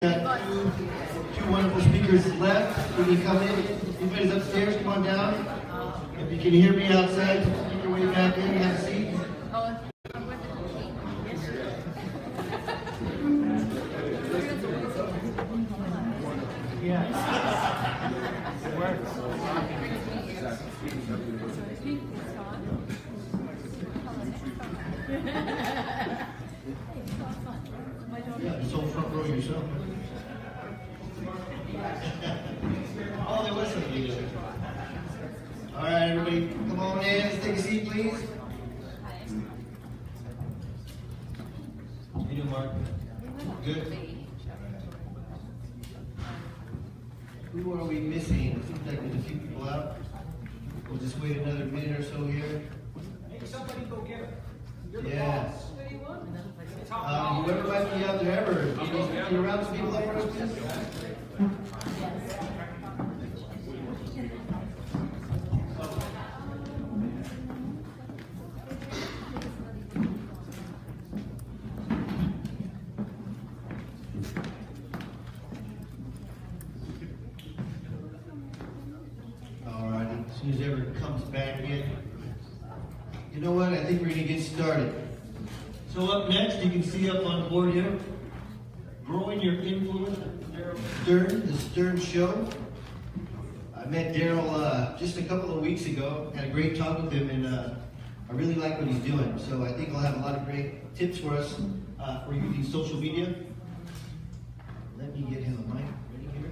Got two wonderful speakers left. We can come in. Anybody's upstairs, come on down. If you can hear me outside, make your way back in. Have a seat. Yeah, just hold front row yourself. Oh, there was something to do. All right, everybody, come on in. Let's take a seat, please. How you doing, Mark? Good. Who are we missing? It seems like there's a few people out. We'll just wait another minute or so here. Hey, somebody go get it. You're the Yes. boss. Whoever might be out there ever, can you round some people up for us, please? All right, as soon as everyone comes back in. You know what? I think we're going to get started. So up next, you can see up on board here, Growing Your Influence, Darrell Stern, the Stern Show. I met Darrell just a couple of weeks ago, had a great talk with him, and I really like what he's doing. So I think I'll have a lot of great tips for us for using social media. Let me get him a mic ready here.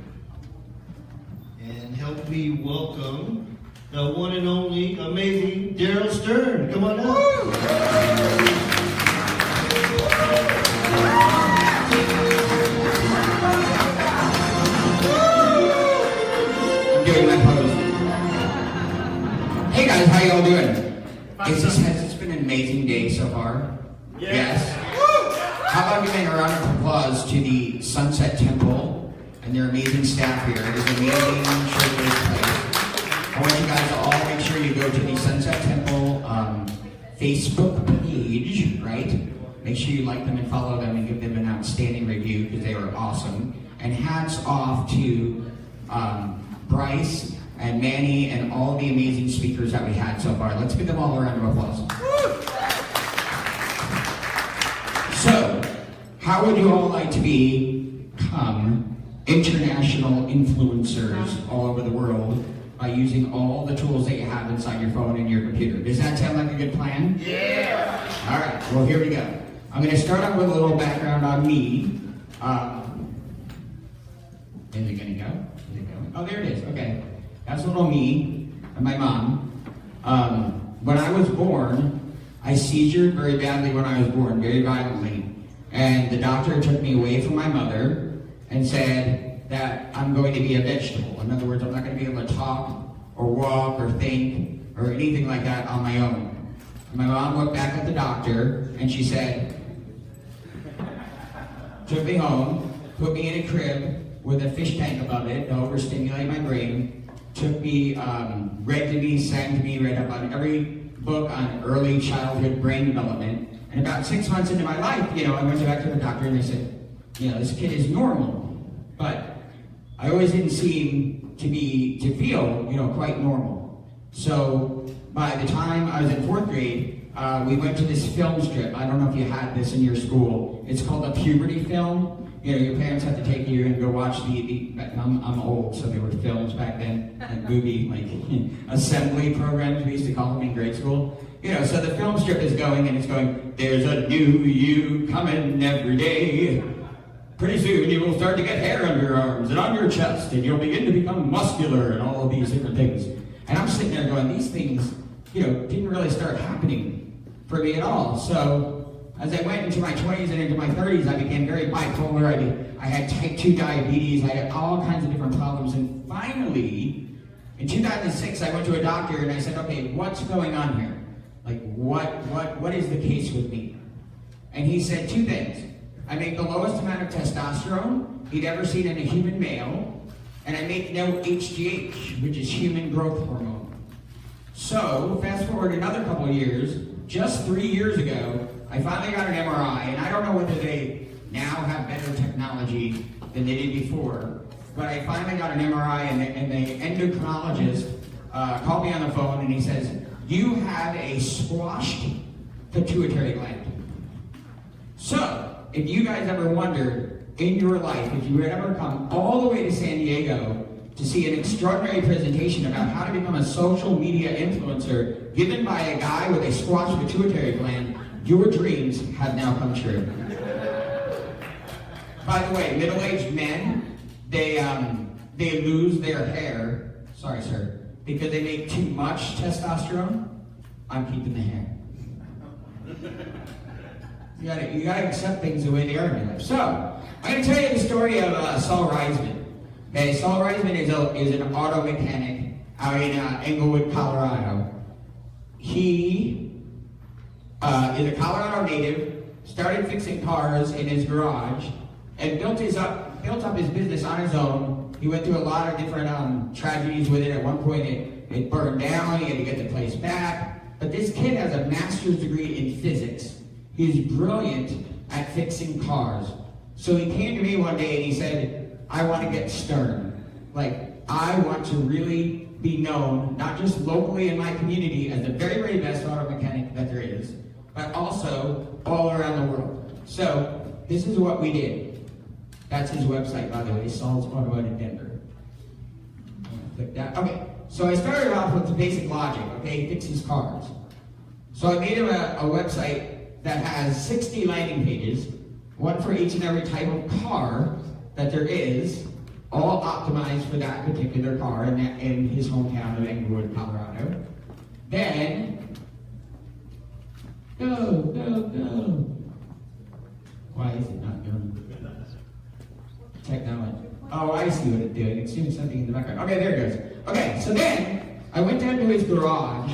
And help me welcome the one and only amazing Darrell Stern. Come on up. Hey guys, how y'all doing? Has this been an amazing day so far? Yes. How about giving a round of applause to the Sunset Temple and their amazing staff here. It is an amazing showcase place. I want you guys to all make sure you go to the Sunset Temple Facebook page, right? Make sure you like them and follow them and give them an outstanding review because they were awesome. And hats off to Bryce and Manny and all the amazing speakers that we had so far. Let's give them all a round of applause. So, how would you all like to become international influencers all over the world by using all the tools that you have inside your phone and your computer? Does that sound like a good plan? Yeah! All right, well here we go. I'm going to start out with a little background on me. Is it going to go? Is it going? Oh, there it is. Okay. That's little me and my mom. When I was born, I seizured very badly when I was born, very violently. And the doctor took me away from my mother and said that I'm going to be a vegetable. In other words, I'm not going to be able to talk or walk or think or anything like that on my own. And my mom looked back at the doctor and she said, took me home, put me in a crib with a fish tank above it to overstimulate my brain, took me, read to me, sang to me, read up on every book on early childhood brain development. And about 6 months into my life, I went back to the doctor and they said, this kid is normal. But I always didn't seem to feel, quite normal. So by the time I was in 4th grade, we went to this film strip. I don't know if you had this in your school. It's called a puberty film. Your parents had to take you and go watch I'm old, so there were films back then, like movie, assembly programs, we used to call them in grade school. So the film strip is going, and it's going, there's a new you coming every day. Pretty soon you will start to get hair under your arms and on your chest, and you'll begin to become muscular and all of these different things. And I'm sitting there going, these things, didn't really start happening for me at all. So as I went into my 20s and into my 30s, I became very bipolar. I had type 2 diabetes. I had all kinds of different problems. And finally, in 2006, I went to a doctor and I said, okay, what's going on here? Like, what is the case with me? And he said 2 things. I make the lowest amount of testosterone he'd ever seen in a human male, and I make no HGH, which is human growth hormone. So, fast forward another couple of years, just 3 years ago, I finally got an MRI, and I don't know whether they now have better technology than they did before. But I finally got an MRI, and the endocrinologist called me on the phone, and he says, "You have a squashed pituitary gland." So, if you guys ever wondered in your life, if you would ever come all the way to San Diego to see an extraordinary presentation about how to become a social media influencer given by a guy with a squashed pituitary gland, your dreams have now come true. By the way, middle-aged men, they lose their hair, sorry sir, because they make too much testosterone. I'm keeping the hair. You gotta accept things the way they are in your life. So, I'm gonna tell you the story of Saul Reisman. Okay, Saul Reisman is an auto mechanic out in Englewood, Colorado. He is a Colorado native, started fixing cars in his garage, and built up his business on his own. He went through a lot of different tragedies with it. At one point, it burned down. He had to get the place back. But this kid has a master's degree in physics. He's brilliant at fixing cars. So he came to me one day and he said, "I want to get Stern. Like, I want to really be known, not just locally in my community as the very, very best auto mechanic that there is, but also all around the world." So this is what we did. That's his website, by the way, Saul's Automotive Denver. Click that. Okay, so I started off with the basic logic, okay, he fixes cars. So I made him a website that has 60 landing pages, one for each and every type of car that there is, all optimized for that particular car in his hometown of Englewood, Colorado. Then, go. Why is it not going? Technology. Oh, I see what it's doing. It's doing something in the background. Okay, there it goes. Okay, so then I went down to his garage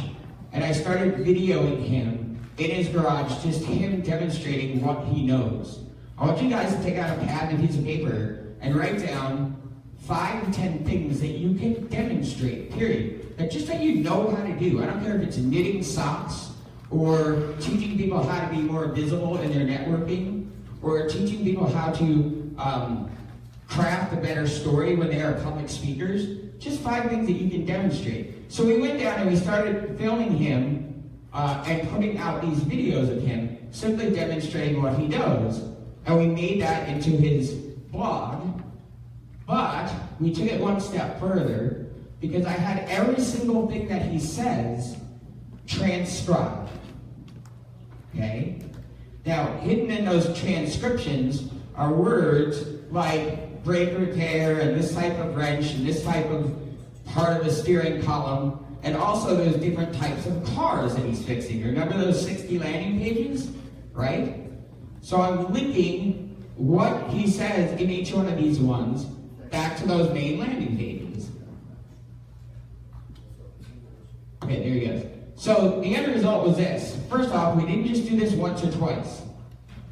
and I started videoing him in his garage, just him demonstrating what he knows. I want you guys to take out a pad and a piece of paper and write down 5 to 10 things that you can demonstrate, period. That you know how to do. I don't care if it's knitting socks, or teaching people how to be more visible in their networking, or teaching people how to craft a better story when they are public speakers. Just 5 things that you can demonstrate. So we went down and we started filming him and putting out these videos of him, simply demonstrating what he knows. And we made that into his blog, but we took it one step further because I had every single thing that he says transcribed. Okay? Now, hidden in those transcriptions are words like brake repair and this type of wrench and this type of part of the steering column, and also those different types of cars that he's fixing. Remember those 60 landing pages? Right? So I'm linking what he says in each one of these ones back to those main landing pages. Okay, there he goes. So the end result was this. First off, we didn't just do this once or twice.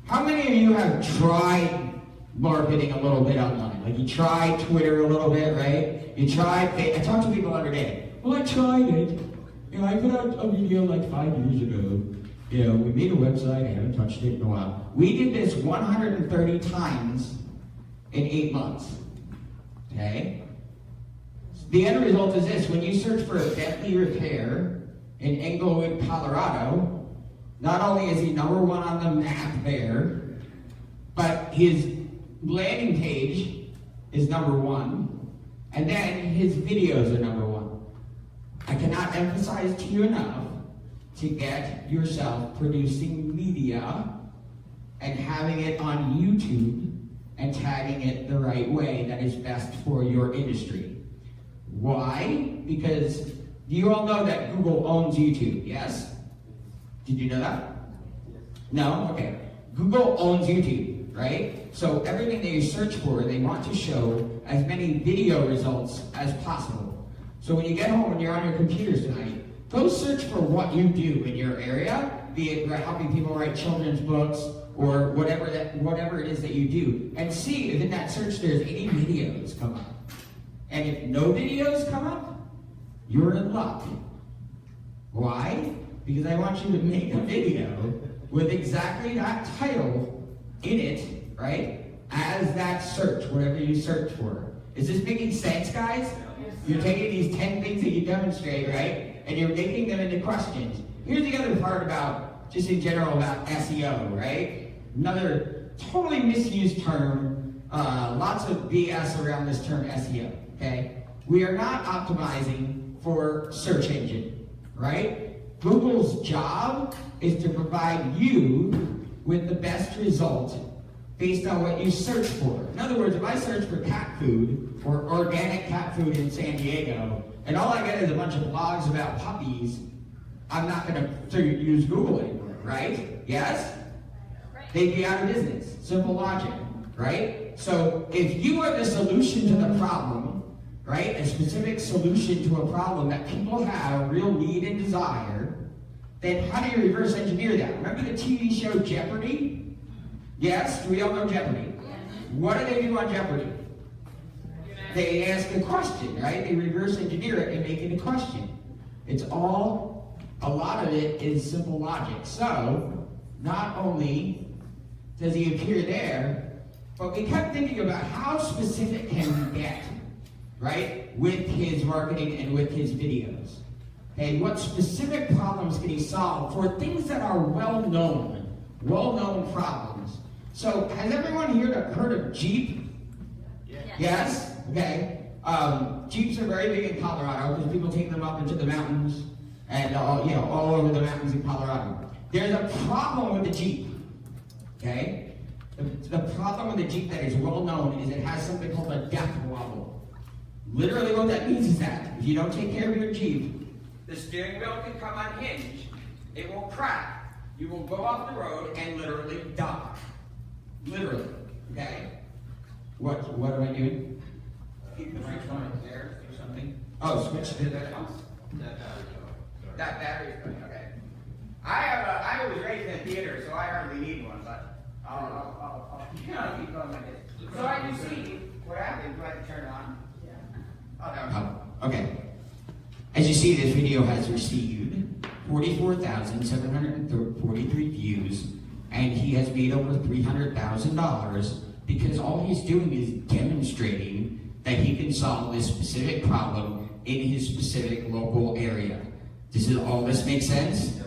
How many of you have tried marketing a little bit online? Like you tried Twitter a little bit, right? You tried, I talk to people every day. Well, I tried it. I put out a video like 5 years ago. We made a website, I haven't touched it in a while. We did this 130 times in 8 months. Okay? The end result is this. When you search for a Bentley repair in Englewood, Colorado, not only is he #1 on the map there, but his landing page is #1, and then his videos are #1. I cannot emphasize to you enough to get yourself producing media and having it on YouTube and tagging it the right way that is best for your industry. Why? Because you all know that Google owns YouTube, yes? Did you know that? No? Okay. Google owns YouTube, right? So everything that you search for, they want to show as many video results as possible. So when you get home and you're on your computers tonight, go search for what you do in your area, be it helping people write children's books or whatever it is that you do, and see if in that search there's any videos come up. And if no videos come up, you're in luck. Why? Because I want you to make a video with exactly that title in it, right? as that search, whatever you search for. Is this making sense, guys? You're taking these 10 things that you demonstrate, right? And you're making them into questions. Here's the other part about, just in general, about SEO, right? Another totally misused term, lots of BS around this term SEO, okay? We are not optimizing for search engine, right? Google's job is to provide you with the best result based on what you search for. In other words, if I search for cat food or organic cat food in San Diego, and all I get is a bunch of blogs about puppies, I'm not going to use Google anymore, right? Yes? They'd be out of business. Simple logic, right? So if you are the solution to the problem, right, a specific solution to a problem that people have a real need and desire, then how do you reverse engineer that? Remember the TV show Jeopardy? Yes? Do we all know Jeopardy? What do they do on Jeopardy? They ask a question, right? They reverse engineer it and make it a question. It's all, a lot of it is simple logic. So, not only does he appear there, but we kept thinking about how specific can we get, right, with his marketing and with his videos. Okay, what specific problems can he solve for things that are well-known problems? So, has everyone here heard of Jeep? Yes? Okay. Jeeps are very big in Colorado because people take them up into the mountains and all over the mountains in Colorado. There's a problem with the Jeep. Okay? The problem with the Jeep that is well known is it has something called a death wobble. Literally what that means is that if you don't take care of your Jeep, the steering wheel can come unhinged, it will crack, you will go off the road and literally die. Literally. Okay? What am I doing? Keep the microphone there or something? Oh, switch to that house? That battery's going, okay. I was raised in theater, so I hardly need one, but I'll keep going like this. So I can see what happens. Do I have to turn it on? Yeah. Oh, no. Okay. As you see, this video has received 44,743 views, and he has made over $300,000 because all he's doing is demonstrating that he can solve this specific problem in his specific local area. Does all this make sense?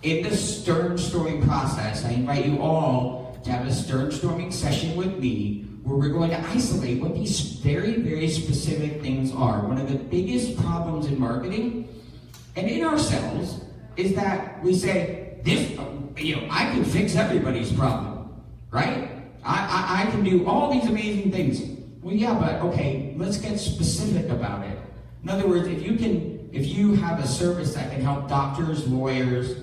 In the Sternstorming process, I invite you all to have a Sternstorming session with me where we're going to isolate what these very, very specific things are. One of the biggest problems in marketing and in ourselves is that we say, I can fix everybody's problem, right? I can do all these amazing things. Well, yeah, but okay, let's get specific about it. In other words, if you have a service that can help doctors, lawyers,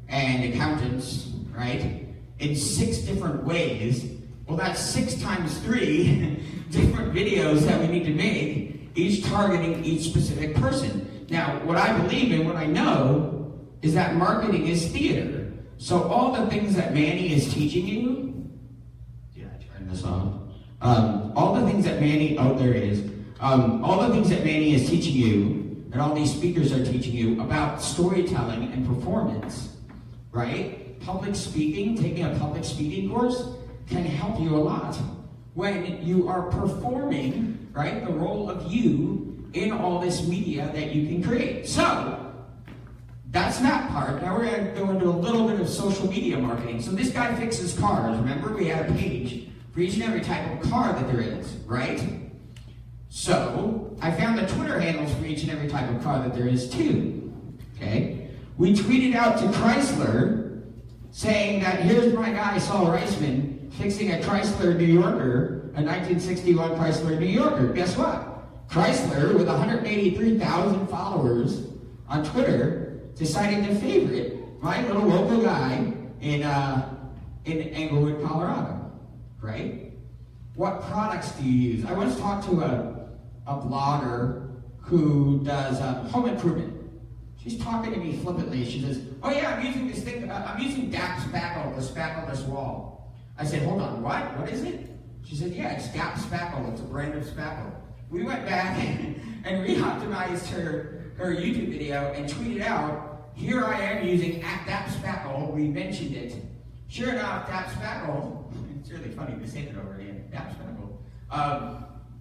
and accountants, right, in 6 different ways, well, that's 6 times 3 different videos that we need to make, each targeting each specific person. Now, what I believe and what I know is that marketing is theater. So all the things that Manny is teaching you, this on. All the things that Manny, all the things that Manny is teaching you, and all these speakers are teaching you about storytelling and performance, right? Public speaking, taking a public speaking course can help you a lot when you are performing, right, the role of you in all this media that you can create. So, that's that part. Now we're going to go into a little bit of social media marketing. So this guy fixes cars. Remember, we had a page for each and every type of car that there is, right? So, I found the Twitter handles for each and every type of car that there is too, okay? We tweeted out to Chrysler saying that here's my guy, Saul Reisman, fixing a Chrysler New Yorker, a 1961 Chrysler New Yorker. Guess what? Chrysler, with 183,000 followers on Twitter, decided to favorite my little local guy in Englewood, Colorado. Right? What products do you use? I once talked to a blogger who does home improvement. She's talking to me flippantly. She says, oh yeah, I'm using this thing, I'm using DAP Spackle to spackle this wall. I said, hold on, what? What is it? She said, yeah, it's DAP Spackle. It's a brand of spackle. We went back and re-optimized her YouTube video and tweeted out, here I am using DAP Spackle. We mentioned it. Sure enough, DAP Spackle It's really funny to say that over again. Dab Sparkle.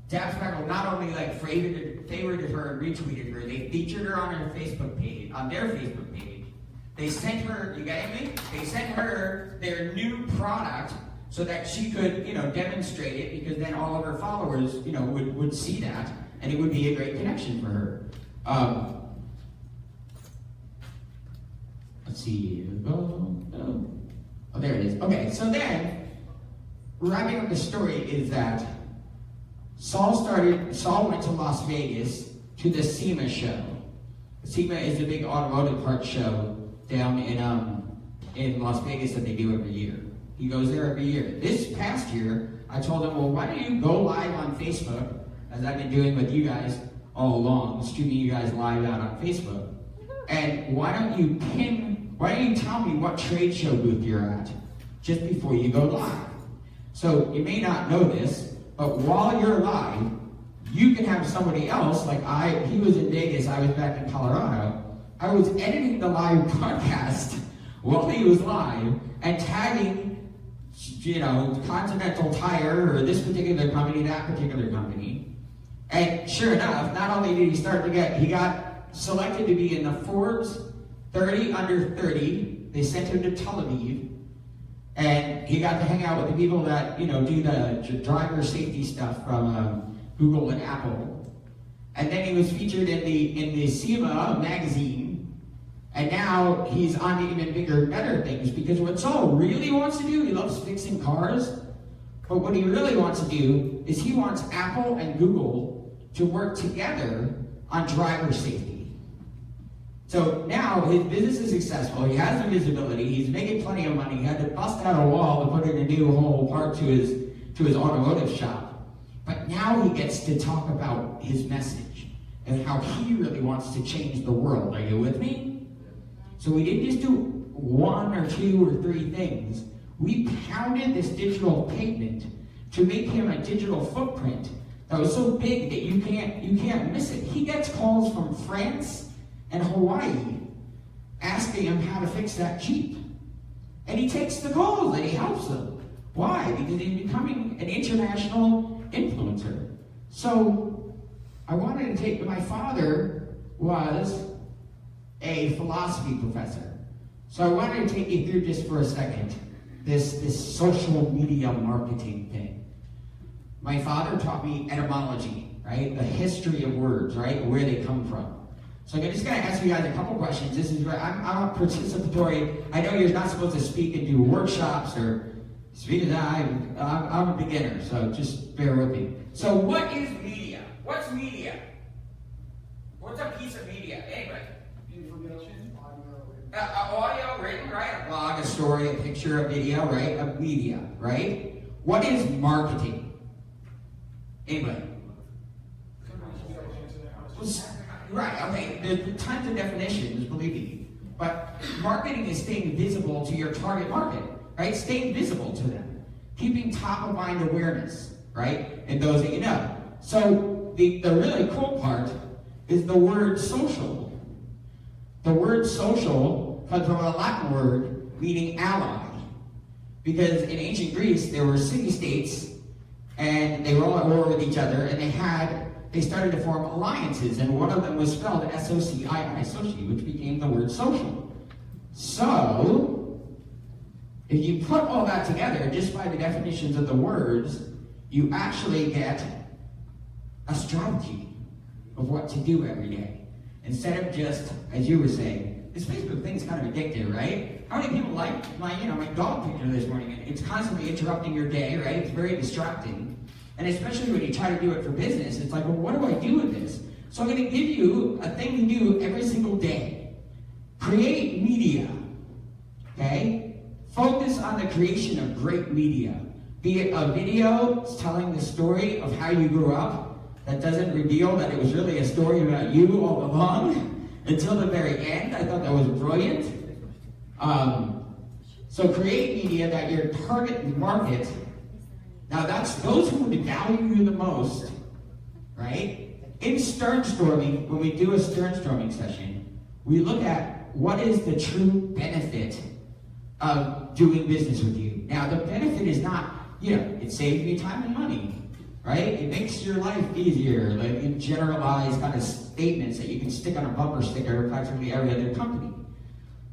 Dab Sparkle not only like favorited her and retweeted her, they featured her on her Facebook page, on their Facebook page. They sent her, you getting me? They sent her their new product so that she could, demonstrate it, because then all of her followers, would see that, and it would be a great connection for her. Let's see. Oh, there it is. Okay, so then, wrapping up the story is that Saul went to Las Vegas to the SEMA show. SEMA is the big automotive parts show down in Las Vegas that they do every year. He goes there every year. This past year, I told him, well, why don't you go live on Facebook, as I've been doing with you guys all along, streaming you guys live out on Facebook, and why don't you tell me what trade show booth you're at just before you go live? So you may not know this, but while you're live, you can have somebody else, he was in Vegas, I was back in Colorado, I was editing the live broadcast while he was live and tagging, Continental Tire or this particular company, that particular company. And sure enough, not only did he got selected to be in the Forbes 30 under 30. They sent him to Tel Aviv, and he got to hang out with the people that, do the driver safety stuff from Google and Apple. And then he was featured in the SEMA magazine. And now he's on to even bigger, better things, because what Saul really wants to do, he loves fixing cars, but what he really wants to do is he wants Apple and Google to work together on driver safety. So now his business is successful, he has the visibility, he's making plenty of money, he had to bust out a wall to put in a new whole part to his automotive shop. But now he gets to talk about his message and how he really wants to change the world. Are you with me? So we didn't just do one or two or three things. We pounded this digital pavement to make him a digital footprint that was so big that you can't miss it. He gets calls from France and Hawaii asking him how to fix that Jeep. And he takes the calls and he helps them. Why? Because he's becoming an international influencer. So I wanted to take, my father was a philosophy professor. So I wanted to take you through just for a second this social media marketing thing. My father taught me etymology, right? The history of words, right? Where they come from. So I'm just going to ask you guys a couple questions. This is where I'm a participatory. I know you're not supposed to speak and do workshops or speak as I'm a beginner, so just bear with me. So what is media? What's media? What's a piece of media? Anyway. Information, Audio, written, right? A blog, a story, a picture, a video, right? A media, right? What is marketing? Anybody? Right, okay, there's tons of definitions, believe me. But marketing is staying visible to your target market, right? Staying visible to them. Keeping top of mind awareness, right? And those that you know. So the really cool part is the word social. The word social comes from a Latin word meaning ally. Because in ancient Greece, there were city-states, and they were all at war with each other, and they started to form alliances, and one of them was spelled S-O-C-I-I, soci, which became the word social. So, if you put all that together, just by the definitions of the words, you actually get a strategy of what to do every day. Instead of just, as you were saying, this Facebook thing is kind of addictive, right? How many people like my dog picture this morning? It's constantly interrupting your day, right? It's very distracting. And especially when you try to do it for business, it's like, well, what do I do with this? So I'm going to give you a thing to do every single day. Create media, okay? Focus on the creation of great media. Be it a video telling the story of how you grew up that doesn't reveal that it was really a story about you all along until the very end. I thought that was brilliant. So create media that your target market, now that's those who would value you the most, right? In Sternstorming, when we do a Sternstorming session, we look at what is the true benefit of doing business with you. Now, the benefit is not It saves me time and money, right? It makes your life easier, like in generalized kind of statements that you can stick on a bumper sticker of practically every other company.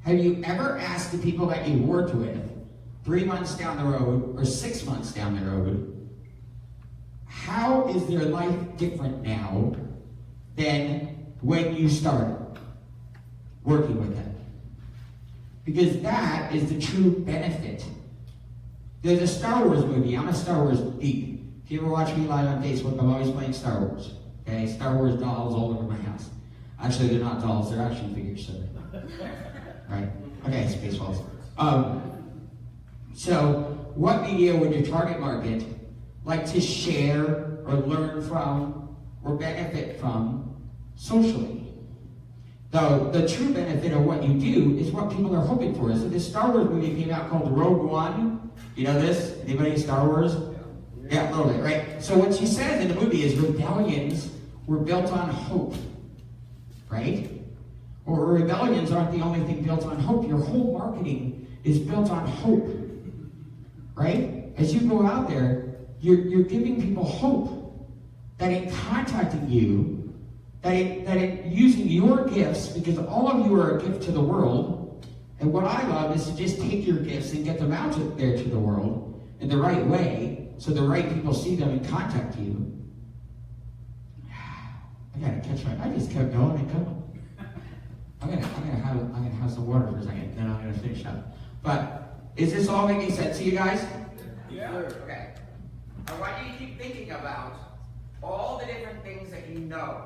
Have you ever asked the people that you worked with 3 months down the road or 6 months down the road, how is their life different now than when you started working with them? Because that is the true benefit. There's a Star Wars movie. I'm a Star Wars geek. If you ever watch me live on Facebook, I'm always playing Star Wars. Okay, Star Wars dolls all over my house. Actually, they're not dolls, they're action figures. So, right? Okay, Spaceballs. So, what media would your target market like to share or learn from or benefit from socially? Though the true benefit of what you do is what people are hoping for. So this Star Wars movie came out called Rogue One. You know this? Anybody Star Wars? Yeah, a little bit, right? So what she says in the movie is rebellions were built on hope, right? Or rebellions aren't the only thing built on hope. Your whole marketing is built on hope, right? As you go out there, you're giving people hope that in contacting you, that in using your gifts, because all of you are a gift to the world, and what I love is to just take your gifts and get them out there to the world in the right way, so the right people see them and contact you. I gotta catch my. I just kept going and going. I'm gonna have some water for a second, then I'm gonna finish up. But is this all making sense to you guys? Yeah. Okay. I want you to keep thinking about all the different things that you know.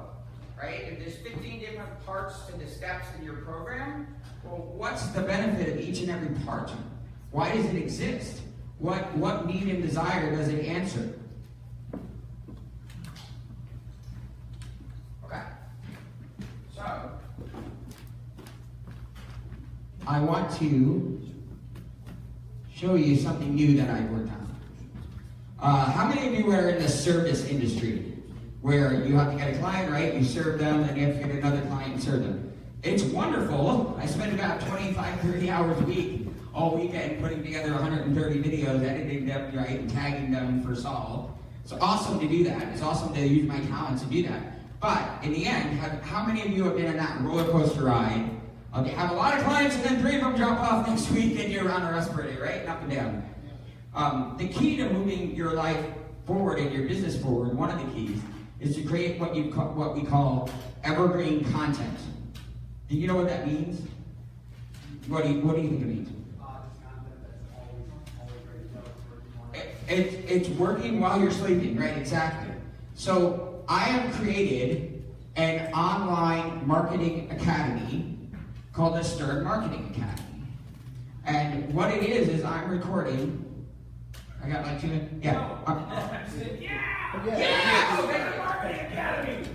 Right? If there's 15 different parts to the steps in your program, well, what's the benefit of each and every part? Why does it exist? What need and desire does it answer? Okay. So, I want to show you something new that I worked on. How many of you are in the service industry? Where you have to get a client, right? You serve them, and you have to get another client and serve them. It's wonderful. I spend about 25, 30 hours a week, all weekend, putting together 130 videos, editing them, right, and tagging them for Saul. It's awesome to do that. It's awesome to use my talents to do that. But in the end, how many of you have been on that roller coaster ride? Okay, have a lot of clients, and then 3 of them drop off next week, and you're on a respirator, right? Up and down. The key to moving your life forward and your business forward, one of the keys, is to create what we call evergreen content. Do you know what that means? What do you think it means? It's working while you're sleeping, right? Exactly. So I have created an online marketing academy called the Stern Marketing Academy. And what it is I'm recording. I got like 2 minutes? Yeah. Yeah! Marketing Academy!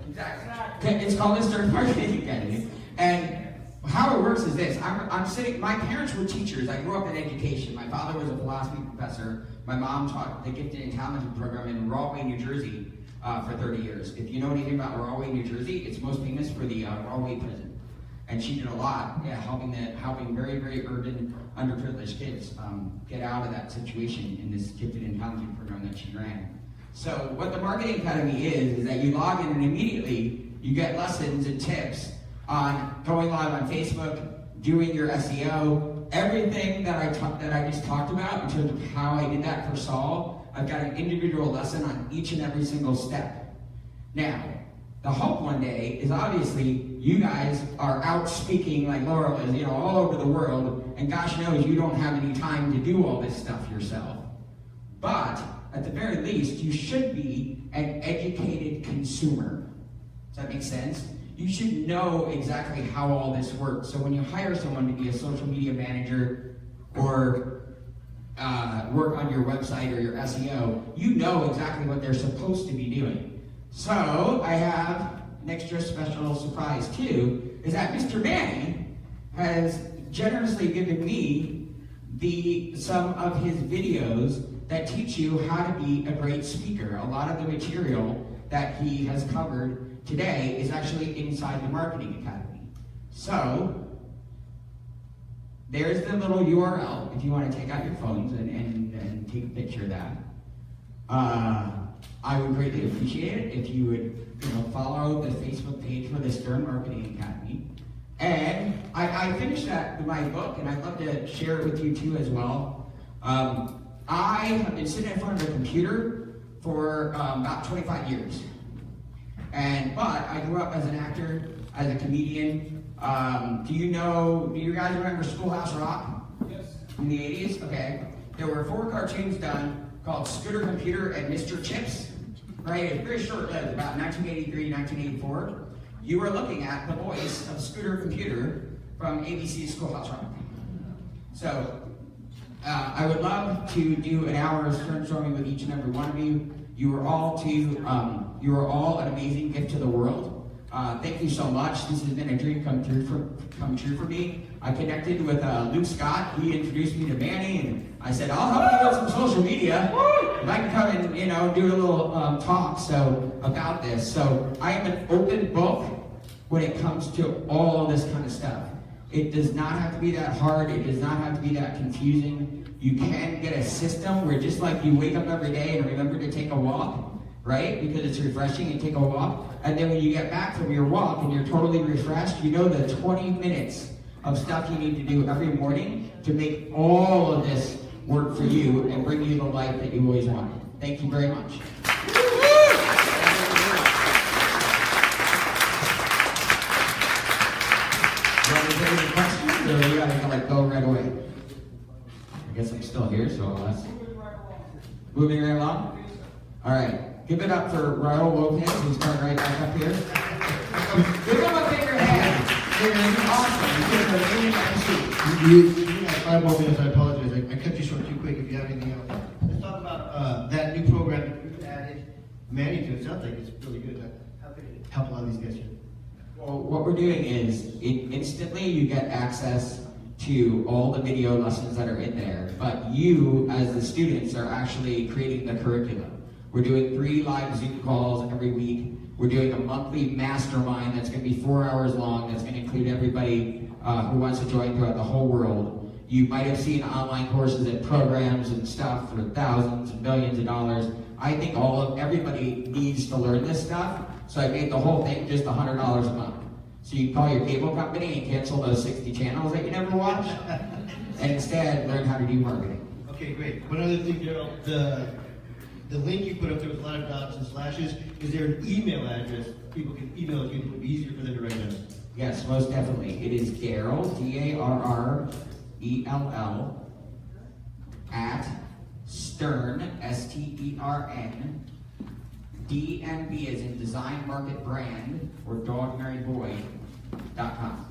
Exactly. It's called the Stern Marketing Academy. And how it works is this. I'm sitting, my parents were teachers. I grew up in education. My father was a philosophy professor. My mom taught the Gifted and Talented program in Rahway, New Jersey for 30 years. If you know anything about Rahway, New Jersey, it's most famous for the Rahway prison. And she did a lot, helping very, very urban, underprivileged kids get out of that situation in this Gifted and Talented program that she ran. So what the Marketing Academy is that you log in and immediately you get lessons and tips on going live on Facebook, doing your SEO, everything that I just talked about in terms of how I did that for Saul. I've got an individual lesson on each and every single step. Now, the hope one day is obviously you guys are out speaking like Laurel is, all over the world, and gosh knows you don't have any time to do all this stuff yourself. But at the very least, you should be an educated consumer. Does that make sense? You should know exactly how all this works. So when you hire someone to be a social media manager or work on your website or your SEO, you know exactly what they're supposed to be doing. So I have an extra special surprise too, is that Mr. Manny has generously given me some of his videos that teach you how to be a great speaker. A lot of the material that he has covered today is actually inside the Marketing Academy. So, There's the little URL if you want to take out your phones and take a picture of that. I would greatly appreciate it if you would follow the Facebook page for the Stern Marketing Academy. And I finished my book, and I'd love to share it with you too as well. I have been sitting in front of a computer for about 25 years. But I grew up as an actor, as a comedian. Do you guys remember SchoolHouse Rock? Yes. In the 80s? Okay. There were 4 cartoons done called Scooter Computer and Mr. Chips. Right? It's very short-lived, about 1983, 1984. You were looking at the voice of Scooter Computer from ABC's SchoolHouse Rock. So, I would love to do an hour of Sternstorming with each and every one of you. You are all an amazing gift to the world. Thank you so much. This has been a dream come true for me. I connected with Luke Scott. He introduced me to Manny, and I said, I'll help you with some social media. If I can come and do a little talk about this. So I am an open book when it comes to all of this kind of stuff. It does not have to be that hard. It does not have to be that confusing. You can get a system where just like you wake up every day and remember to take a walk, right? Because it's refreshing and take a walk. And then when you get back from your walk and you're totally refreshed, you know the 20 minutes of stuff you need to do every morning to make all of this work for you and bring you the life that you always wanted. Thank you very much. You want to take any questions, or you gotta go right away? I guess I'm still here, so let's moving right along. All right, give it up for Raul Lopez, who's coming right back up here. Give him a bigger hand. You're gonna be awesome. You have 5 more minutes. I apologize. I cut you short too quick. If you have anything else, let's talk about that new program that you added Manny to. It sounds like it's really good. How could it help a lot of these guys here? Well, what we're doing is instantly you get access to all the video lessons that are in there, but you, as the students, are actually creating the curriculum. We're doing 3 live Zoom calls every week. We're doing a monthly mastermind that's going to be 4 hours long. That's going to include everybody who wants to join throughout the whole world. You might have seen online courses and programs and stuff for thousands and millions of dollars. I think everybody needs to learn this stuff, so I made the whole thing just $100 a month. So you call your cable company and cancel those 60 channels that you never watch, and instead learn how to do marketing. Okay, great. One other thing, Darrell, the link you put up there with a lot of dots and slashes, is there an email address people can email if it would be easier for them to write down? Yes, most definitely. It is Darrell, Darrell, at Stern, Stern, DMB as in Design Market Brand, or Dog Married Boy.com.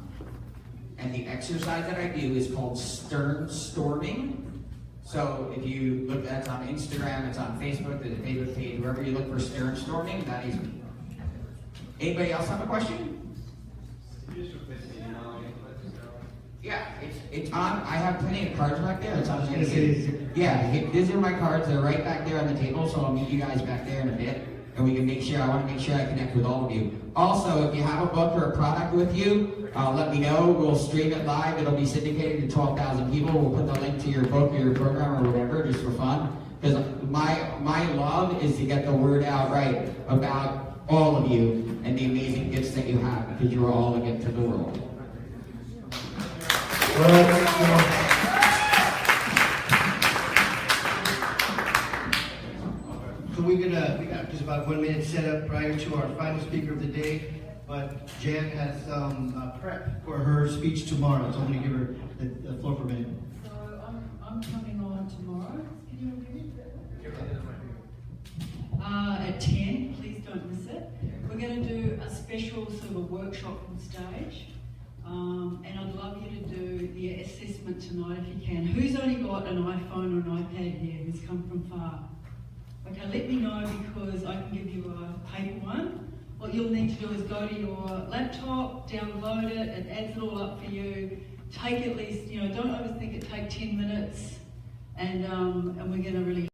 And the exercise that I do is called Sternstorming. So if you look, that's on Instagram, it's on Facebook, there's a Facebook page, wherever you look for Sternstorming, that is me. Anybody else have a question? Yeah, it's on. I have plenty of cards back there. It's on. Yeah, these are my cards. They're right back there on the table, so I'll meet you guys back there in a bit, and we can make sure. I want to make sure I connect with all of you. Also, if you have a book or a product with you, let me know. We'll stream it live. It'll be syndicated to 12,000 people. We'll put the link to your book or your program or whatever, just for fun. Because my love is to get the word out right about all of you and the amazing gifts that you have, because you are all a gift to the world. So we got just about 1 minute set up prior to our final speaker of the day, but Jan has some prep for her speech tomorrow, so I'm going to give her the floor for a minute. So I'm coming on tomorrow. Can you repeat that? At 10, please don't miss it. We're going to do a special sort of a workshop on stage. And I'd love you to do the assessment tonight if you can. Who's only got an iPhone or an iPad here who's come from far? Okay, let me know, because I can give you a paper one. What you'll need to do is go to your laptop, download it, it adds it all up for you. Take at least, don't overthink it, take 10 minutes, and we're going to really